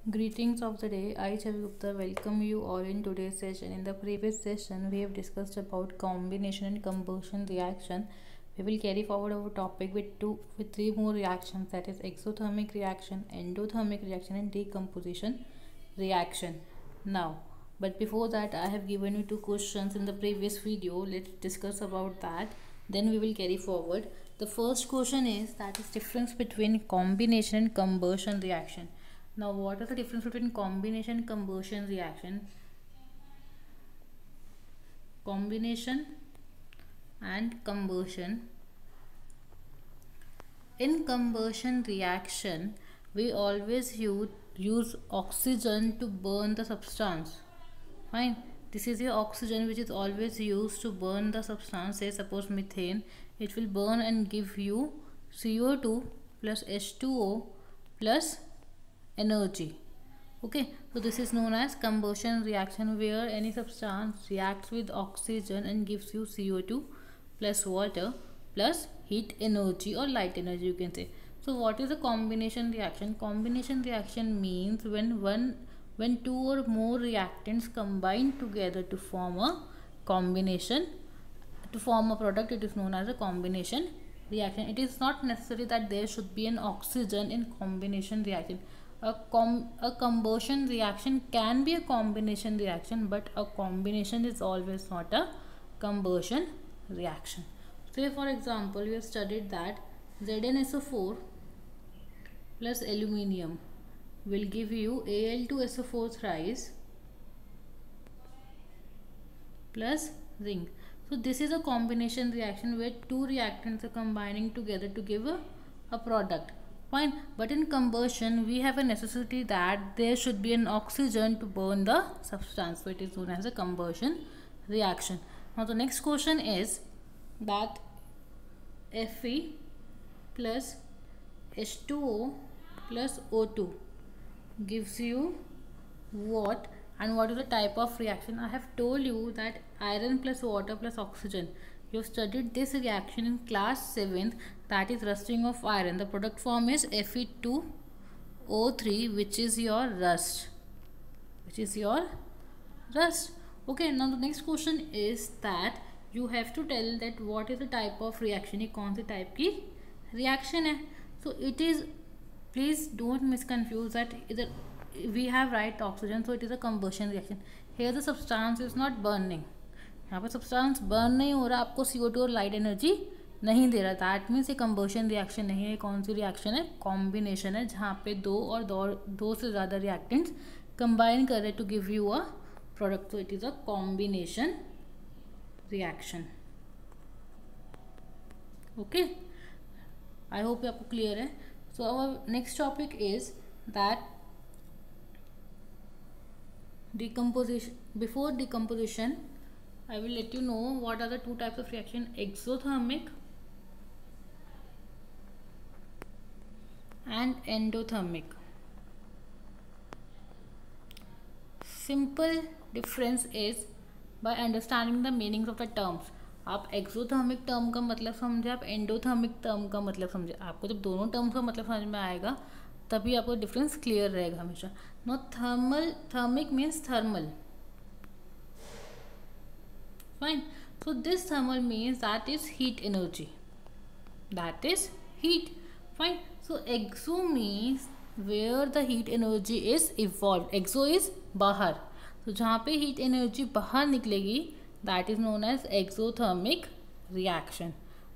Greetings of the day. I Chavi Gupta welcome you all in today's session. In the previous session, we have discussed about combination and combustion reaction. We will carry forward our topic with three more reactions, that is exothermic reaction, endothermic reaction, and decomposition reaction. Now, but before that, I have given you two questions in the previous video. Let's discuss about that. Then we will carry forward. The first question is that is difference between combination and combustion reaction. Now, what is the difference between combination and combustion reaction? Combination and combustion. In combustion reaction, we always use oxygen to burn the substance. Fine. This is your oxygen which is always used to burn the substance. Say suppose methane, it will burn and give you CO2 plus H2O plus energy. Okay, so this is known as combustion reaction, where any substance reacts with oxygen and gives you CO2 plus water plus heat energy or light energy, you can say. So what is a combination reaction? Combination reaction means when two or more reactants combine together to form a combination, to form a product, it is known as a combination reaction. It is not necessary that there should be an oxygen in combination reaction. A combustion reaction can be a combination reaction, but a combination is always not a combustion reaction. Say for example, we have studied that ZnSO4 plus aluminium will give you Al2SO4 thrice plus zinc. So this is a combination reaction where two reactants are combining together to give a product. Fine. But in combustion, we have a necessity that there should be an oxygen to burn the substance. So it is known as a combustion reaction. Now the next question is that Fe plus H2O plus O2 gives you what, and what is the type of reaction? I have told you that iron plus water plus oxygen. You have studied this reaction in class 7th, that is rusting of iron. The product form is Fe2O3, which is your rust. Okay, now the next question is that you have to tell that what is the type of reaction, ये कौन सी type की reaction है. So it is, please don't misconfuse that either we have right oxygen, so it is a combustion reaction. Here the substance is not burning. यहाँ पर substance burn नहीं हो रहा, आपको CO2 और लाइट एनर्जी नहीं दे रहा. दैट मीन्स ये कंबशन रिएक्शन नहीं है. कौन सी रिएक्शन है? कॉम्बिनेशन है, जहाँ पे दो से ज़्यादा रिएक्टेंट्स कंबाइन कर रहे to give you a product. तो it is a combination reaction. Okay, I hope आपको क्लियर है. So our next topic is that decomposition. Before decomposition, I will let you know what are the two types of reaction: exothermic and endothermic. Simple difference is by understanding the meanings of the terms. आप exothermic term का मतलब समझे, आप endothermic term का मतलब समझे. आपको जब दोनों टर्म्स का मतलब समझ में आएगा तभी आपको डिफरेंस क्लियर रहेगा हमेशा. No thermic means thermal. Fine. So this thermal means that is heat energy. That is heat. Fine. So exo means where the heat energy is evolved. Exo is बाहर. तो जहाँ पे heat energy बाहर निकलेगी, that is known as exothermic reaction.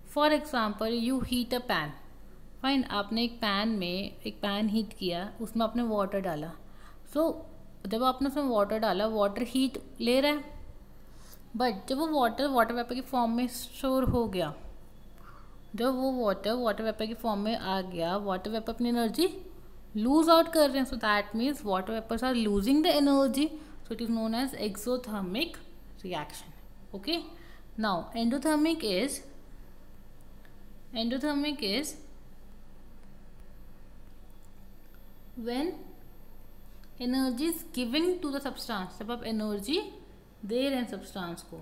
For example, you heat a pan. Fine. आपने एक pan heat किया, उसमें आपने वाटर डाला. So जब आपने उसमें वाटर डाला, वाटर हीट ले रहा है, बट जब वो वाटर वेपर की फॉर्म में स्टोर हो गया, जब वो वाटर वेपर की फॉर्म में आ गया, वाटर वेपर अपनी एनर्जी लूज आउट कर रहे हैं. So that means water vapours are losing the energy. So it is known as exothermic reaction. Okay, now endothermic is when energy is giving to the substance. जब आप energy दे रहे हैं substance को,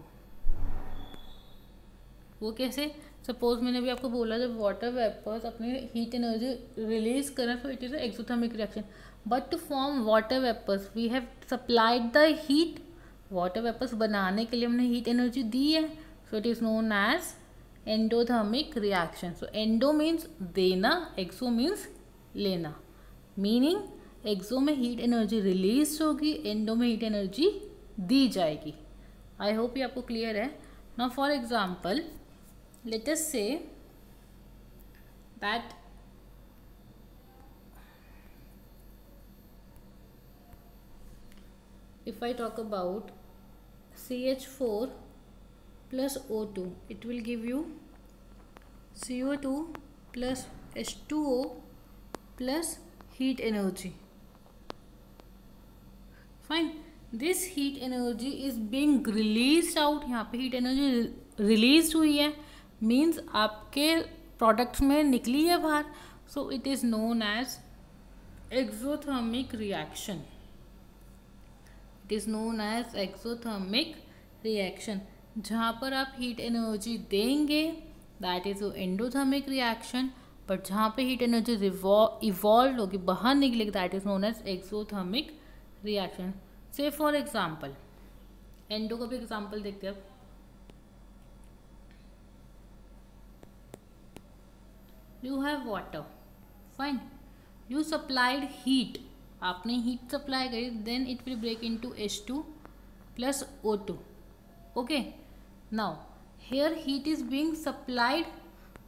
वो कैसे? सपोज मैंने अभी आपको बोला जब वाटर वेपर्स अपनी हीट एनर्जी रिलीज करें तो it is exothermic reaction, but to form water vapours we have supplied the heat. Water vapours बनाने के लिए हमने हीट एनर्जी दी है, so it is known as endothermic reaction. So endo means देना, exo means लेना, मीनिंग एक्सो में heat energy release होगी, एंडो में हीट एनर्जी दी जाएगी। आई होप ये आपको क्लियर है। Now for example let us say that if I talk about CH4 plus O2, it will give you CO2 plus H2O plus heat energy. Fine, this heat energy is being released out। यहाँ पे heat energy released हुई है, means आपके products में निकली है बाहर, so it is known as exothermic reaction. It is known as exothermic reaction. जहाँ पर आप हीट एनर्जी देंगे that is endothermic reaction, but जहाँ पे हीट एनर्जी इवॉल्व होगी, बाहर निकलेगी, that is known as exothermic reaction. So for example endo का भी एग्जाम्पल देखते हैं अब। You have water, fine, you supplied heat, आपने heat supply करी, then it will break into H2 plus O2, okay। Now here heat is being supplied,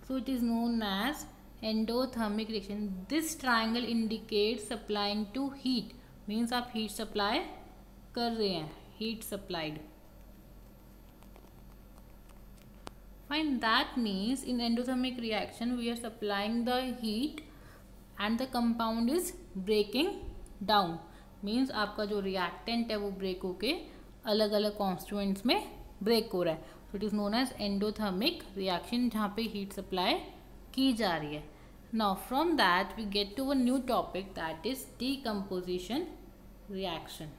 so it is known as endothermic reaction। this triangle indicates supplying to heat, means आप heat supply कर रहे हैं, heat supplied, fine। that means in endothermic reaction we are supplying the heat and the compound is breaking down, means आपका जो reactant है वो break होके अलग अलग constituents में break हो रहा है, so it is known as endothermic reaction, जहाँ पे heat supply की जा रही है। now from that we get to a new topic, that is decomposition reaction।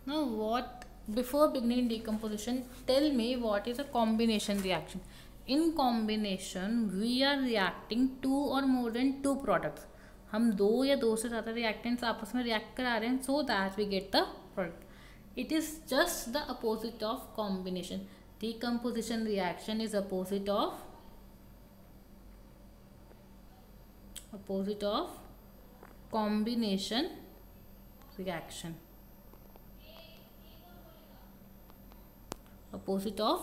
now what, before beginning decomposition, tell me what is a combination reaction। in combination we are reacting two or more than two products, हम दो या दो से ज़्यादा reactants आपस में react करा रहे हैं, so that we get the product। it is just the opposite of combination। decomposition reaction is opposite of combination reaction, opposite of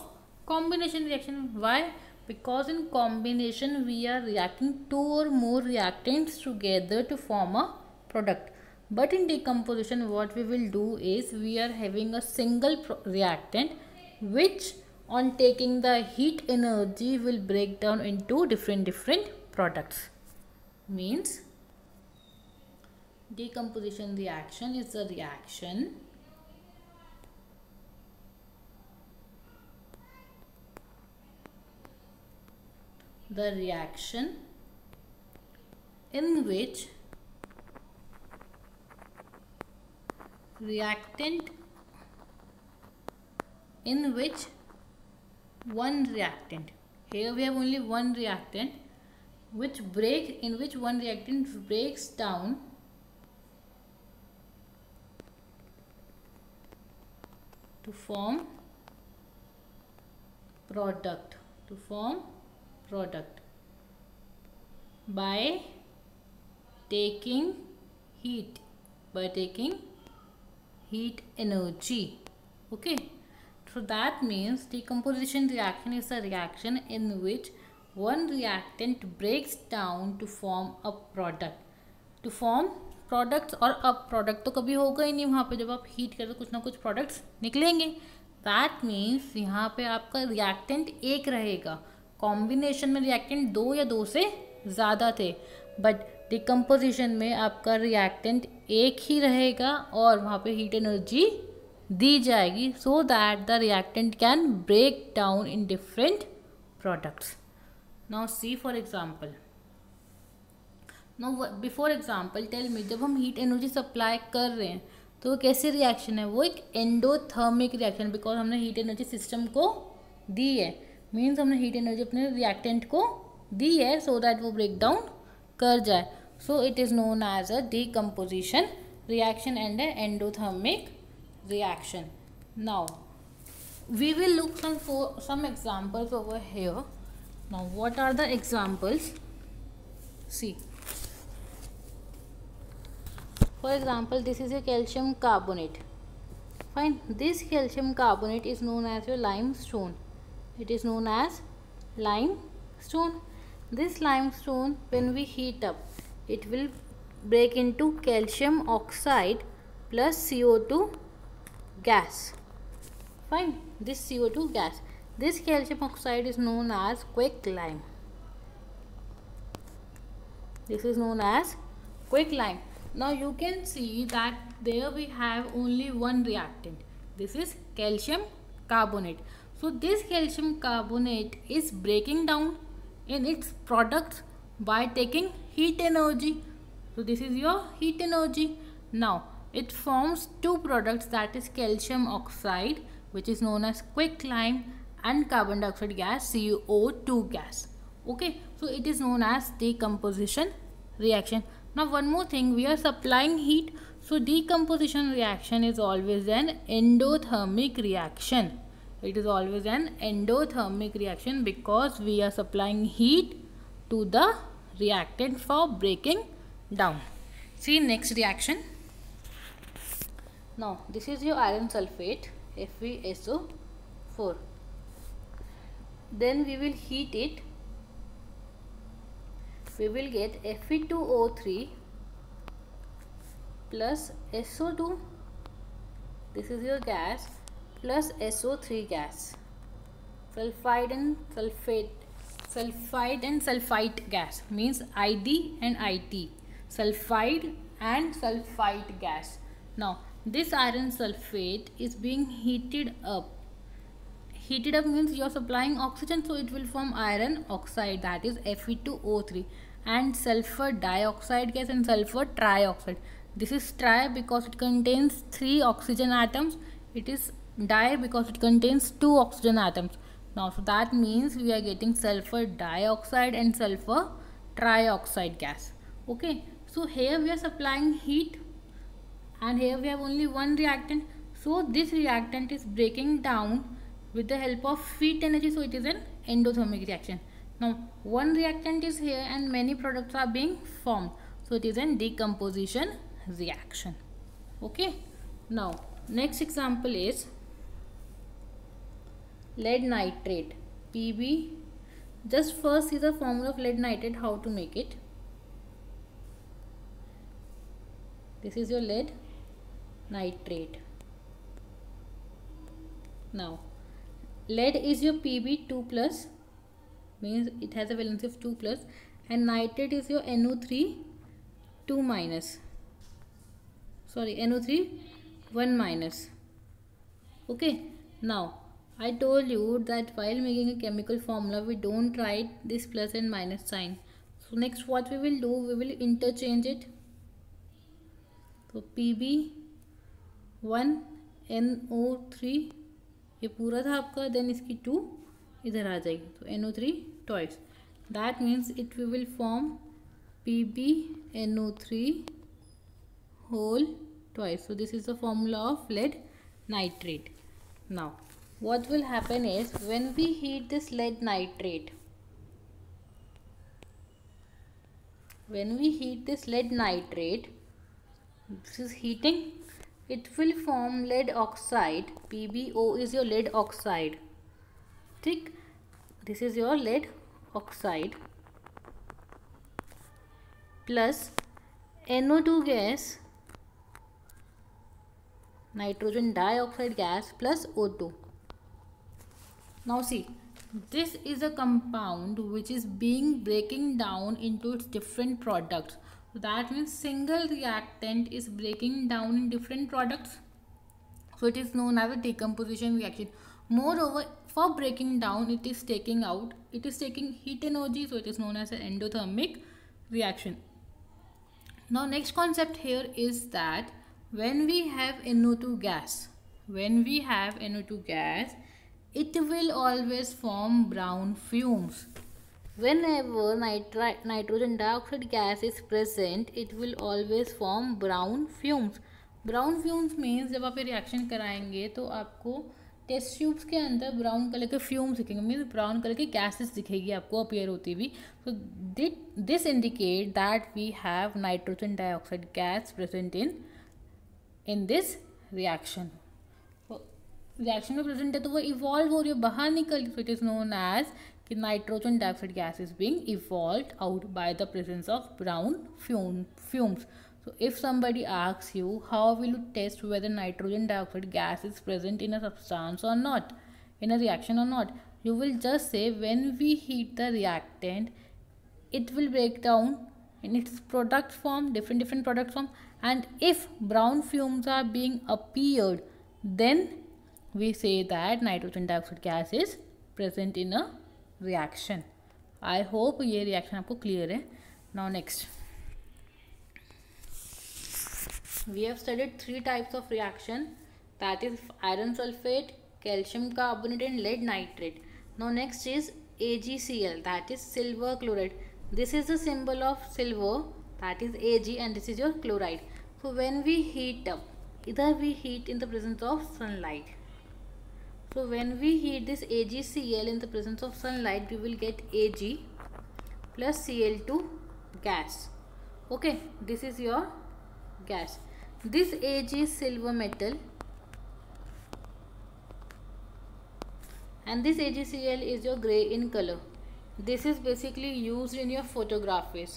combination reaction। why? because in combination we are reacting two or more reactants together to form a product, but in decomposition what we will do is we are having a single reactant which on taking the heat energy will break down into different products, means decomposition reaction is a reaction in which one reactant, here we have only one reactant, in which one reactant breaks down to form product, by taking heat energy, okay। so that means decomposition reaction is a reaction in which one reactant breaks down to form a product, to form products। और अब product तो कभी होगा ही नहीं, वहाँ पे जब आप हीट करें तो कुछ ना कुछ प्रोडक्ट्स निकलेंगे। दैट मीन्स यहाँ पे आपका रिएक्टेंट एक रहेगा, कॉम्बिनेशन में रिएक्टेंट दो या दो से ज़्यादा थे, बट डिकम्पोजिशन में आपका रिएक्टेंट एक ही रहेगा और वहाँ पे हीट एनर्जी दी जाएगी, so that the reactant can break down in different products. Now see for example, now before example tell me, जब हम हीट एनर्जी सप्लाई कर रहे हैं तो वो कैसे रिएक्शन है, वो एक एंडोथर्मिक रिएक्शन, बिकॉज हमने हीट एनर्जी सिस्टम को दी है, मीन्स हमने हीट एनर्जी अपने रिएक्टेंट को दी है सो दैट वो ब्रेक डाउन कर जाए. So it is known as a decomposition reaction and an endothermic reaction. Now we will look some examples over here. Now what are the examples? See, for example, this is a calcium carbonate. Fine, this calcium carbonate is known as your limestone. It is known as limestone. This limestone, when we heat up, it will break into calcium oxide plus CO2 gas. Fine, this CO2 gas, this calcium oxide is known as quicklime. This is known as quicklime. Now you can see that there we have only one reactant. This is calcium carbonate. So this calcium carbonate is breaking down in its products by taking heat energy. So this is your heat energy. Now it forms two products, that is calcium oxide, which is known as quicklime, and carbon dioxide gas, CO2 gas. Okay, so it is known as decomposition reaction. Now one more thing, we are supplying heat, so decomposition reaction is always an endothermic reaction. It is always an endothermic reaction because we are supplying heat to the reactant for breaking down. See next reaction. Now this is your iron sulfate, FeSO4. Then we will heat it. We will get Fe2O3 plus SO2, this is your gas, plus SO3 gas, sulfide and sulfite gas, means ID and IT, sulfide and sulfite gas. Now this iron sulfate is being heated up. Heated up means you are supplying oxygen, so it will form iron oxide, that is Fe2O3, and sulfur dioxide gas and sulfur trioxide. This is tri because it contains 3 oxygen atoms. It is di because it contains 2 oxygen atoms. Now so that means we are getting sulfur dioxide and sulfur trioxide gas. Okay, so here we are supplying heat and here we have only one reactant. So this reactant is breaking down with the help of heat energy, so it is an endothermic reaction. Now one reactant is here and many products are being formed, so it is a decomposition reaction. Okay, now next example is lead nitrate, Pb. Just first see the formula of lead nitrate, how to make it. This is your lead nitrate. Now lead is your Pb2 plus, means it has a valency of 2 plus, and nitrate is your NO3 2 minus, sorry NO3 1 minus. Okay, now I told you that while making a chemical formula we don't write this plus and minus sign. So next what we will do, we will interchange it. So Pb1 NO3 ये पूरा था आपका, then इसकी 2 इधर आ जाएगी, तो NO3 twice. That means it will form PbNO3 whole twice. So this is the formula of lead nitrate. Now what will happen is, when we heat this lead nitrate, this is heating, it will form lead oxide. PbO is your lead oxide. Thick, this is your lead oxide plus NO2 gas, nitrogen dioxide gas, plus O2. Now see, this is a compound which is being breaking down into its different products. So that means single reactant is breaking down in different products. So it is known as a decomposition reaction. Moreover, for breaking down, it is taking heat energy, so it is known as an endothermic reaction. Now next concept here is that When we have NO2 gas, when we have NO2 gas, it will always form brown fumes. Whenever nitrogen dioxide gas is present, it will always form brown fumes. Brown fumes means जब आप ये reaction कराएंगे तो आपको test tubes के अंदर brown colour के fumes दिखेंगे, मीन्स ब्राउन कलर की गैसेस दिखेगी आपको अपीयर होती हुई. So this indicate that we have nitrogen dioxide gas present in this reaction. Reaction में प्रेजेंट है तो वो इवॉल्व हो रही है, बाहर निकल रही. So it is known as कि nitrogen dioxide gas is being evolved out by the presence of brown fumes. So if somebody asks you how will you test whether nitrogen dioxide gas is present in a substance or not, in a reaction or not, you will just say when we heat the reactant, it will break down in its product form, different product form, and if brown fumes are being appeared, then we say that nitrogen dioxide gas is present in a reaction. I hope ये reaction आपको clear है. Now next. We have studied 3 types of reaction, that is iron sulfate, calcium carbonate and lead nitrate. Now next is AgCl, that is silver chloride. This is the symbol of silver, that is Ag, and this is your chloride. So when we heat up, either we heat in the presence of sunlight. So when we heat this AgCl in the presence of sunlight, we will get Ag plus Cl2 gas. Okay, this is your gas. This Ag is silver metal and this AgCl is your grey in color. This is basically used in your photographies.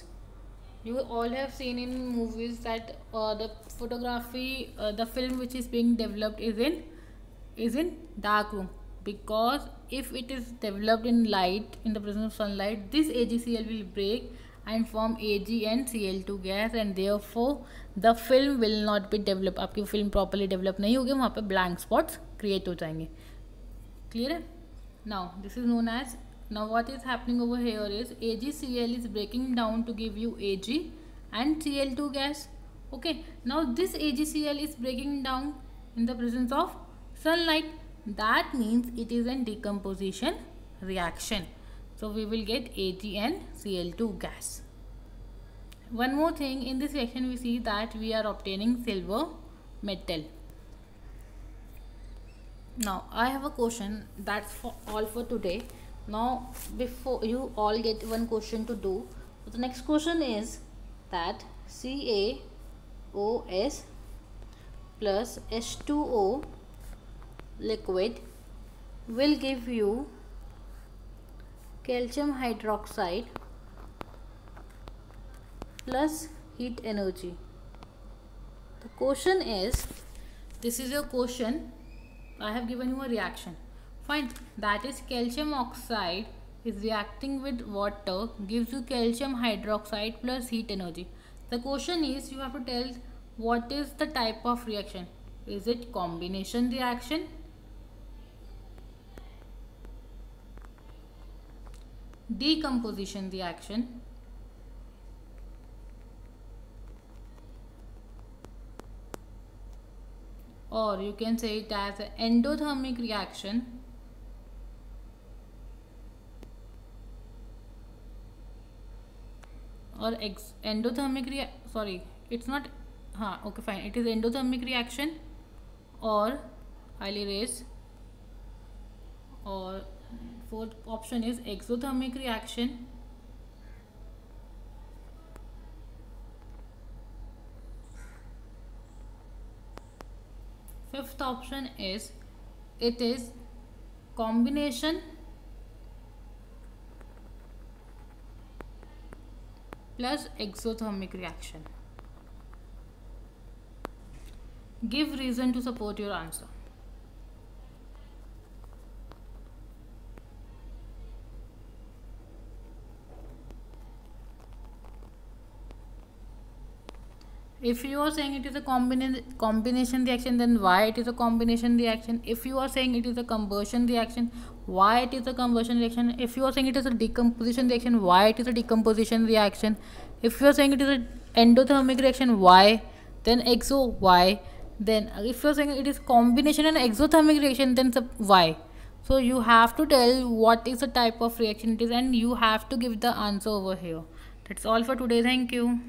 You all have seen in movies that the photography, the film which is being developed is in dark room, because if it is developed in light, in the presence of sunlight, this AgCl will break and form Ag and Cl2 gas, and therefore the film will not be developed. आपकी film properly develop नहीं होगी, वहाँ पे blank spots create हो जाएंगे. Clear है? Now this is known as, now what is happening over here is AgCl is breaking down to give you Ag and Cl2 gas. Okay, now this AgCl is breaking down in the presence of sunlight. That means it is a decomposition reaction. So we will get Ag and Cl2 gas. One more thing, in this reaction we see that we are obtaining silver metal. Now I have a question, that's for all for today. Now before you all get one question to do, so the next question is that CaOS plus H2O liquid will give you calcium hydroxide plus heat energy. The question is, this is your question, I have given you a reaction. Fine, that is calcium oxide is reacting with water, gives you calcium hydroxide plus heat energy. The question is, you have to tell what is the type of reaction. Is it combination reaction, decomposition reaction, or you can say it as an endothermic reaction, or endothermic sorry, it's not, okay fine, it is endothermic reaction, or I'll erase, or fourth option is exothermic reaction, fifth option is it is combination plus exothermic reaction. Give reason to support your answer. If you are saying it is a combination reaction, then why it is a combination reaction? If you are saying it is a combustion reaction, why it is a combustion reaction? If you are saying it is a decomposition reaction, why it is a decomposition reaction? If you are saying it is an endothermic reaction, why? then exo why. Then if you're saying it is combination and exothermic reaction, then why. So you have to tell what is the type of reaction it is, and you have to give the answer over here. That's all for today. Thank you.